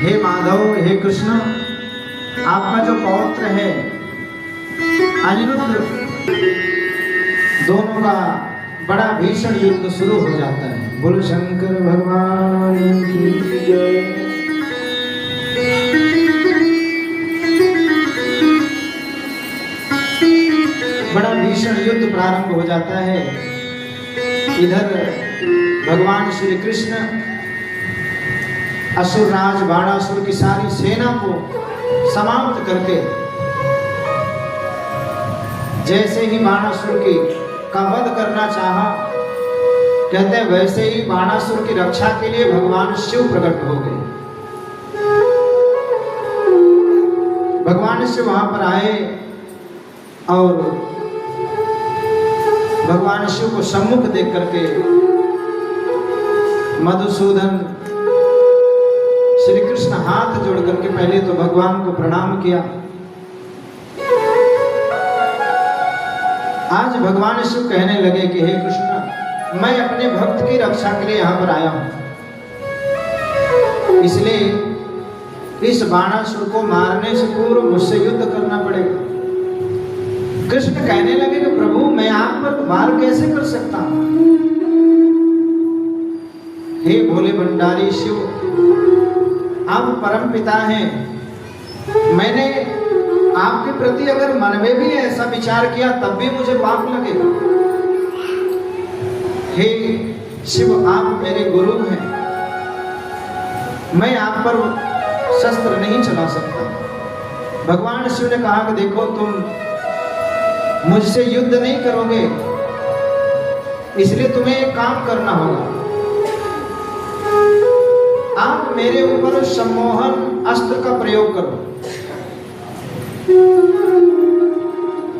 हे माधव, हे कृष्ण, आपका जो पौत्र है अनिरुद्ध, दोनों का बड़ा भीषण युद्ध शुरू हो जाता है। बोल शंकर भगवान की जय। बड़ा भीषण युद्ध प्रारंभ हो जाता है। इधर भगवान श्री कृष्ण असुरराज बाणासुर की सारी सेना को समाप्त करके, जैसे ही बाणासुर की का वध करना चाहा, कहते हैं वैसे ही बाणासुर की रक्षा के लिए भगवान शिव प्रकट हो गए। भगवान शिव वहां पर आए और भगवान शिव को सम्मुख देख करके मधुसूदन श्री कृष्ण हाथ जोड़ करके पहले तो भगवान को प्रणाम किया। आज भगवान शिव कहने लगे कि हे कृष्ण, मैं अपने भक्त की रक्षा के लिए यहाँ पर आया हूं, इसलिए इस बाणासुर को मारने से पूर्व मुझसे युद्ध करना पड़ेगा। कृष्ण कहने लगे कि प्रभु, मैं आप पर वार कैसे कर सकता हूं? हे भोले भंडारी शिव, आप परम पिता हैं। मैंने आपके प्रति अगर मन में भी ऐसा विचार किया तब भी मुझे पाप लगेगा। हे शिव, आप मेरे गुरु हैं, मैं आप पर शस्त्र नहीं चला सकता। भगवान शिव ने कहा कि देखो, तुम मुझसे युद्ध नहीं करोगे, इसलिए तुम्हें एक काम करना होगा। आप मेरे ऊपर सम्मोहन अस्त्र का प्रयोग करो।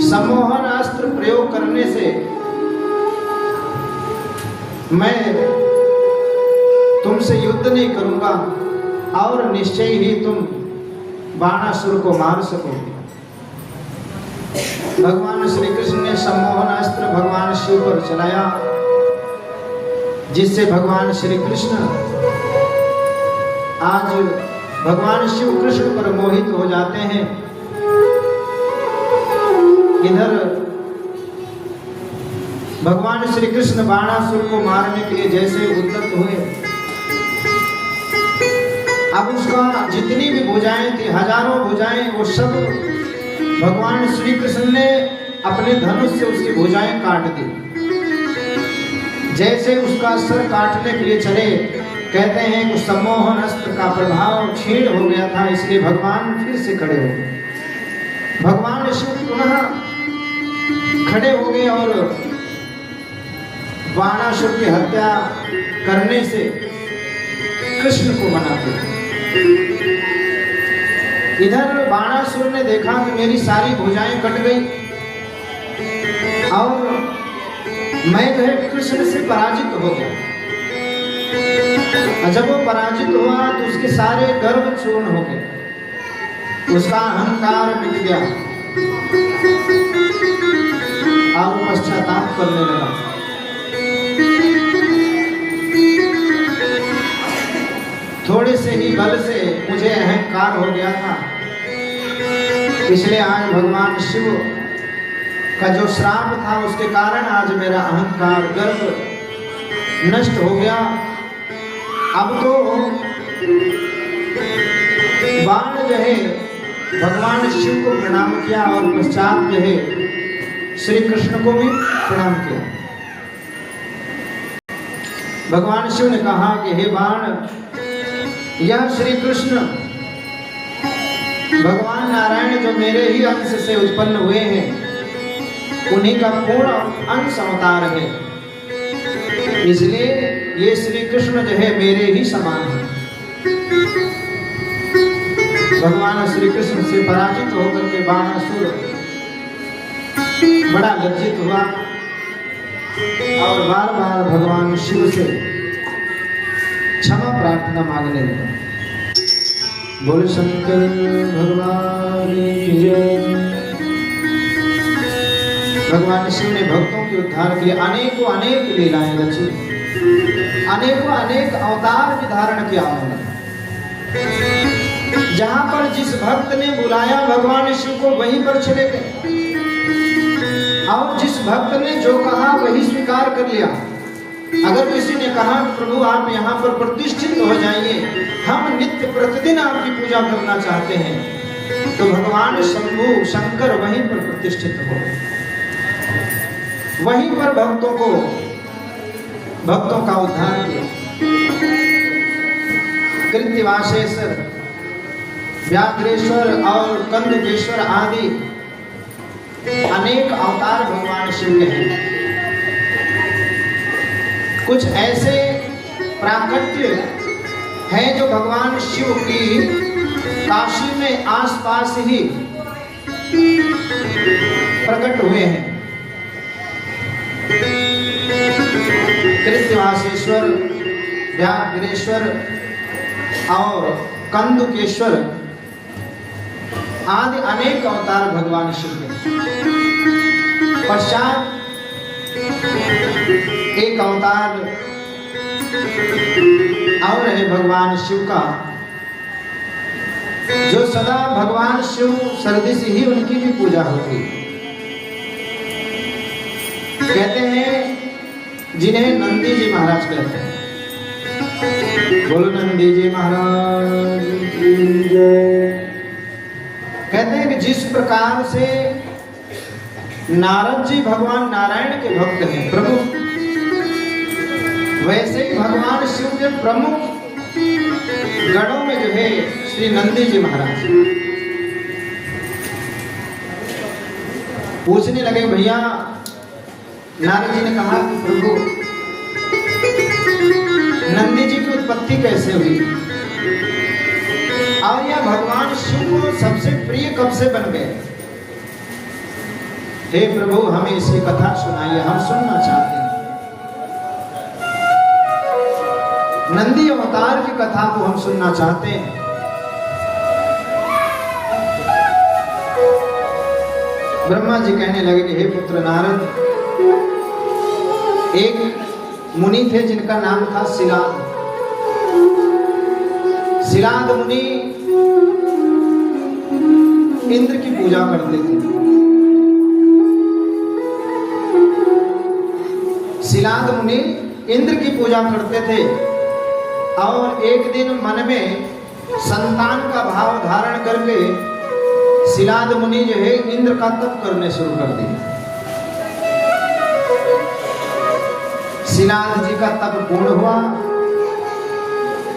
सम्मोहन अस्त्र प्रयोग करने से मैं तुमसे युद्ध नहीं करूंगा और निश्चय ही तुम बाणासुर को मार सकोगे। भगवान श्री कृष्ण ने सम्मोहन अस्त्र भगवान शिव पर चलाया, जिससे भगवान श्री कृष्ण आज भगवान शिव कृष्ण पर मोहित हो जाते हैं। इधर भगवान श्री कृष्ण बाणासुर को मारने के लिए जैसे उद्यत हुए, अब उसका जितनी भी भुजाएं थी, हजारों भुजाएं, वो सब भगवान श्री कृष्ण ने अपने धनुष से उसकी भुजाएं काट दी। जैसे उसका सर काटने के लिए चले, कहते हैं कि सम्मोहन अस्त्र का प्रभाव क्षीण हो गया था, इसलिए भगवान फिर से खड़े हो गए। भगवान शिव पुनः खड़े हो गए और बाणासुर की हत्या करने से कृष्ण को मनाते। इधर बाणासुर ने देखा कि मेरी सारी भुजाएं कट गई और मैं जो है कृष्ण से पराजित हो गया। जब वो पराजित हुआ तो उसके सारे गर्व चूर्ण हो गए, उसका अहंकार मिट गया और वो पश्चाताप करने लगा। थोड़े से ही बल से मुझे अहंकार हो गया था, इसलिए आज भगवान शिव का जो श्राप था उसके कारण आज मेरा अहंकार गर्व नष्ट हो गया। अब तो बाण जो है भगवान शिव को प्रणाम किया और पश्चात जो है श्री कृष्ण को भी प्रणाम किया। भगवान शिव ने कहा कि हे बाण, यह श्री कृष्ण भगवान नारायण जो मेरे ही अंश से उत्पन्न हुए हैं, उन्हीं का पूर्ण अंश अवतार है, इसलिए ये श्री कृष्ण जो है मेरे ही समान है। भगवान श्री कृष्ण से पराजित होकर के बाणासुर बड़ा लज्जित हुआ और बार बार भगवान शिव से क्षमा प्रार्थना मांगने लगा। बोल शंकर भगवान की जय। भगवान शिव ने भक्तों के उद्धार के लिए अनेकों अनेक लीलाएं रची, अनेकों अनेक अवतार भी धारण किया उन्होंने। जहां पर जिस भक्त ने बुलाया भगवान शिव को वहीं पर चले गए, और जिस भक्त ने जो कहा वही स्वीकार कर लिया। अगर किसी ने कहा प्रभु आप यहाँ पर प्रतिष्ठित हो जाइए, हम नित्य प्रतिदिन आपकी पूजा करना चाहते हैं, तो भगवान शंभु शंकर वहीं पर प्रतिष्ठित हो, वहीं पर भक्तों का उद्धार किया। कृत्यवासेश्वर, व्याघ्रेश्वर और कंदकेश्वर आदि अनेक अवतार भगवान शिव के हैं। कुछ ऐसे प्राकट्य हैं जो भगवान शिव की काशी में आसपास ही प्रकट हुए हैं। कृत्यवासेश्वर, व्याघ्रेश्वर और कंदकेश्वर आदि अनेक अवतार भगवान शिव के। पश्चात एक अवतार और है भगवान शिव का, जो सदा भगवान शिव सर्दी से ही उनकी भी पूजा होती। कहते हैं जिन्हें नंदी जी महाराज कहते हैं। बोलो नंदी जी महाराज की जय। कहते हैं कि जिस प्रकार से नारद जी भगवान नारायण के भक्त हैं प्रभु, वैसे ही भगवान शिव के प्रमुख गणों में जो है श्री नंदी जी महाराज। पूछने लगे भैया, नारद जी ने कहा कि प्रभु नंदी जी की उत्पत्ति कैसे हुई, और यह भगवान शिव को सबसे प्रिय कब से बन गए? हे प्रभु हमें इसकी कथा सुनाइए, हम सुनना चाहते हैं। नंदी अवतार की कथा को हम सुनना चाहते हैं। ब्रह्मा जी कहने लगे कि हे पुत्र नारद, एक मुनि थे जिनका नाम था शिलाद। शिलाद मुनि इंद्र की पूजा करते थे। शिलाद मुनि इंद्र की पूजा करते थे, और एक दिन मन में संतान का भाव धारण करके शिलाद मुनि जो है इंद्र का तप करने शुरू कर दिया। शिलाद जी का तप पूर्ण हुआ।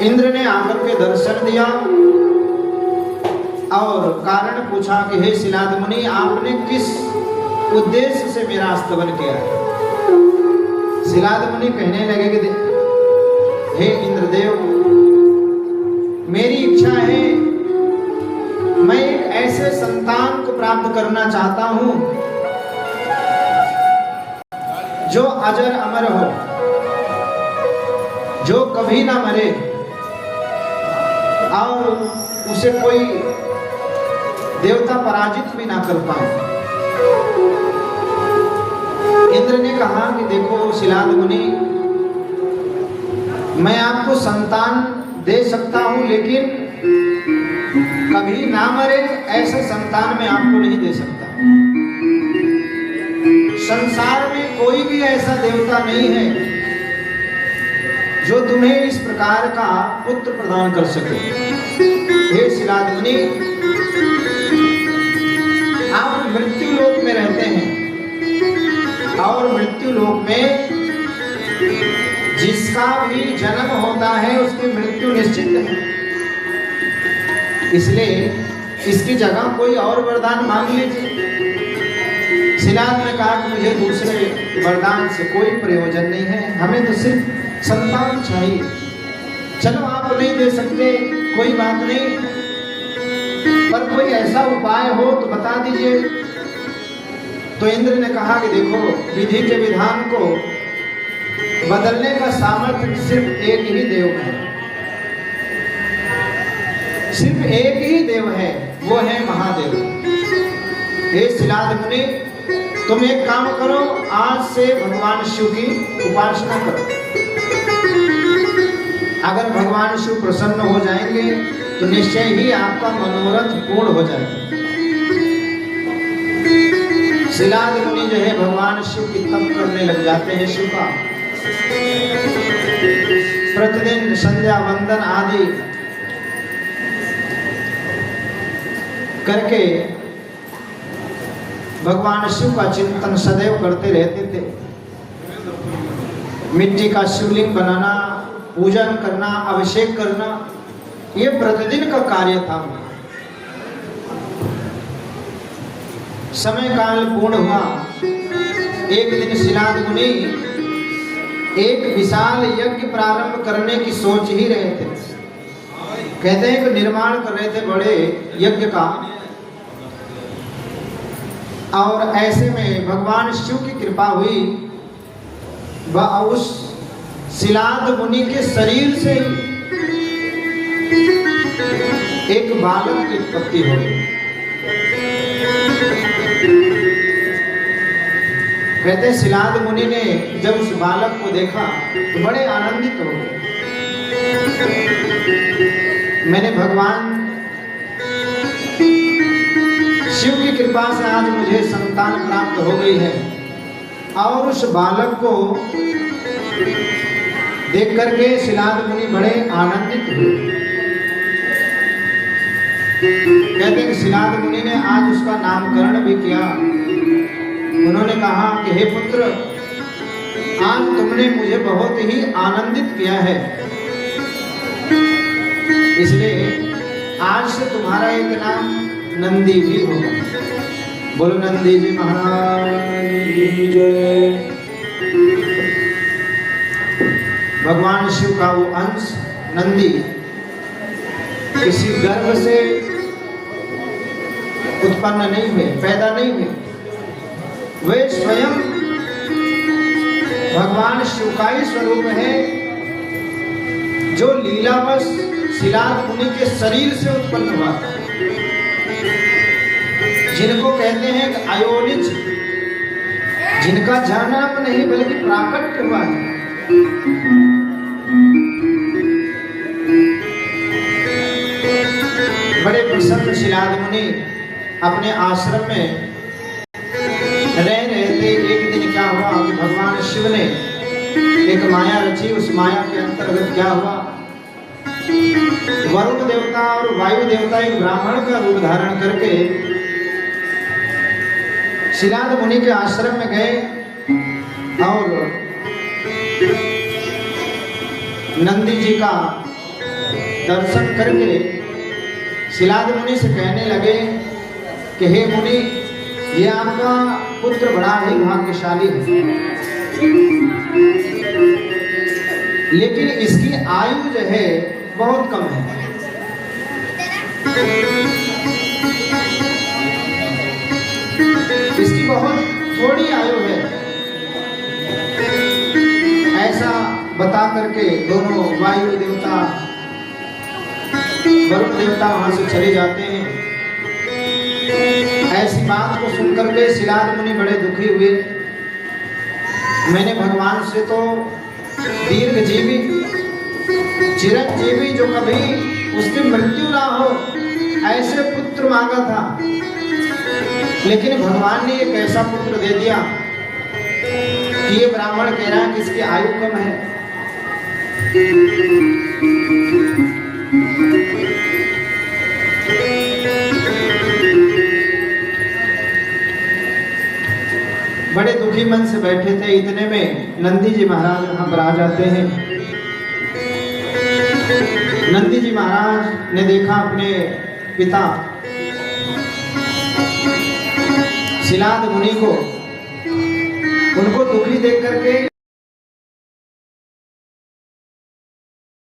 इंद्र ने आकर के दर्शन दिया और कारण पूछा कि हे शिलाद मुनि, आपने किस उद्देश्य से मेरा स्तवन किया है? शिलाद मुनि कहने लगे कि हे इंद्रदेव, मेरी इच्छा है, मैं एक ऐसे संतान को प्राप्त करना चाहता हूं जो अजर अमर हो, जो कभी ना मरे और उसे कोई देवता पराजित भी ना कर पाए। इंद्र ने कहा कि देखो शिलाद मुनि, मैं आपको संतान दे सकता हूं, लेकिन कभी ना मरे ऐसा संतान मैं आपको नहीं दे सकता। संसार में कोई भी ऐसा देवता नहीं है जो तुम्हें इस प्रकार का पुत्र प्रदान कर सके। हे शिलाद मुनि, आप मृत्यु लोक में रहते हैं, और मृत्यु लोक में जिसका भी जन्म होता है उसकी मृत्यु निश्चित है। इसलिए इसकी जगह कोई और वरदान मांग लीजिए। शिलाद ने कहा कि मुझे दूसरे वरदान से कोई प्रयोजन नहीं है, हमें तो सिर्फ संतान चाहिए। चलो आप नहीं दे सकते, कोई बात नहीं, पर कोई ऐसा उपाय हो तो बता दीजिए। तो इंद्र ने कहा कि देखो, विधि के विधान को बदलने का सामर्थ्य सिर्फ एक ही देव है, सिर्फ एक ही देव है, वो है महादेव। हे शिलाद मुनि, तुम एक काम करो, आज से भगवान शिव की उपासना करो। अगर भगवान शिव प्रसन्न हो जाएंगे तो निश्चय ही आपका मनोरथ पूर्ण हो जाएगा। शिलाद मुनि जो है भगवान शिव की तप करने लग जाते हैं। शिव का प्रतिदिन संध्या वंदन आदि करके भगवान शिव का चिंतन सदैव करते रहते थे। मिट्टी का शिवलिंग बनाना, पूजन करना, अभिषेक करना, ये प्रतिदिन का कार्य था। समय काल पूर्ण हुआ। एक दिन शिलाद मुनि एक विशाल यज्ञ प्रारंभ करने की सोच ही रहे थे। कहते हैं कि निर्माण कर रहे थे बड़े यज्ञ का, और ऐसे में भगवान शिव की कृपा हुई। वह उस शिलाद मुनि के शरीर से एक बालक की उत्पत्ति हो गई। कहते हैं शिलाद मुनि ने जब उस बालक को देखा तो बड़े आनंदित हो गए। मैंने भगवान शिव की कृपा से आज मुझे संतान प्राप्त हो गई है। और उस बालक को देख करके शिलाद मुनि बड़े आनंदित हुए। कहते हैं शिलाद मुनि ने आज उसका नामकरण भी किया। उन्होंने कहा कि हे पुत्र, आज तुमने मुझे बहुत ही आनंदित किया है, इसलिए आज से तुम्हारा एक नाम नंदी भी होगा। बोलो नंदी जी महाराज की जय। भगवान शिव का वो अंश नंदी किसी गर्भ से उत्पन्न नहीं हुए, पैदा नहीं हुए। वे स्वयं भगवान शिव का ही स्वरूप है, जो लीलावश शिलाद मुनि के शरीर से उत्पन्न हुआ, जिनको कहते हैं अयोनिज, जिनका जन्म नहीं बल्कि प्राकट्य हुआ है। बड़े प्रसन्न शिलाद मुनि अपने आश्रम में रह रहे थे। एक दिन क्या हुआ कि भगवान शिव ने एक माया रची। उस माया के अंतर्गत क्या हुआ, वरुण देवता और वायु देवता एक ब्राह्मण का रूप धारण करके शिलाद मुनि के आश्रम में गए और नंदी जी का दर्शन करके शिलाद मुनि से कहने लगे कि हे मुनि, ये आपका पुत्र बड़ा ही भाग्यशाली है, लेकिन इसकी आयु जो है बहुत कम है। इसकी बहुत थोड़ी आयु है। ऐसा बता करके दोनों वायु देवता, वरुण देवता वहां से चले जाते हैं। ऐसी बात को सुनकर के शिलाद मुनि बड़े दुखी हुए। मैंने भगवान से तो दीर्घजीवी, चिरंजीवी, जो कभी उसकी मृत्यु ना हो, ऐसे पुत्र मांगा था, लेकिन भगवान ने एक ऐसा पुत्र दे दिया कि ये ब्राह्मण कह रहा है कि इसकी आयु कम है। बड़े दुखी मन से बैठे थे। इतने में नंदी जी महाराज वहां पर आ जाते हैं। नंदी जी महाराज ने देखा अपने पिता शिलाद मुनि को, उनको दुखी देख करके